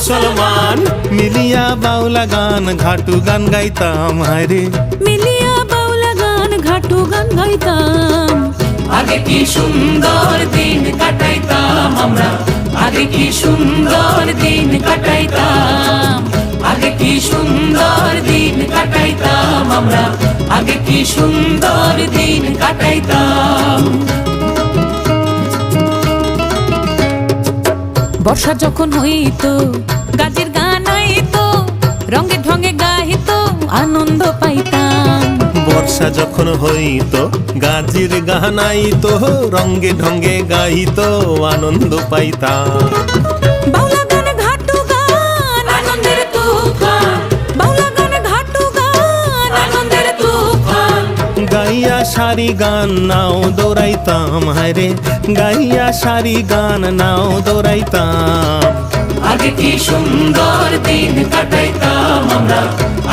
মুসলমান। মিলিয়া বাউলা গান ঘাটু গান গাইতাম হায়রে, মিলিয়া বাউলা গান ঘাটু গান গাইতাম। আগে কি সুন্দর দিন কাটাইতাম আমরা, আগে কি সুন্দর দিন কাটাইতাম, আগে কি সুন্দর দিন কাটাইতাম আমরা, আগে কি সুন্দর দিন কাটাইতাম। বর্ষা যখন হইতো গাজের গান আইতো, রঙে ঢঙে গাইতো আনন্দ পাইতাম। বর্ষা যখন হইতো গাজির গান আইতো, রঙ্গে ঢঙ্গে গাইতো আনন্দ পাইতাম। বাউলা গান ঘাটু গান আনন্দের তুফান, বাউলা গান ঘাটু গান আনন্দের তুফান। গাইয়া সারি গান নাও দৌড়াইতাম হায়রে, গাইয়া সারি গান নাও দৌড়াইতাম। আগে কি সুন্দর দিন কাটাইতাম আমরা,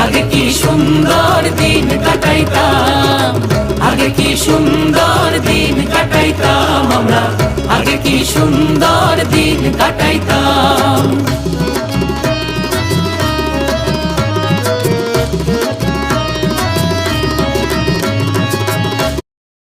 আগে কি সুন্দর দিন কাটাইতাম, আগে কি সুন্দর দিন কাটাইতাম আমরা, আগে কি সুন্দর দিন কাটাইতাম।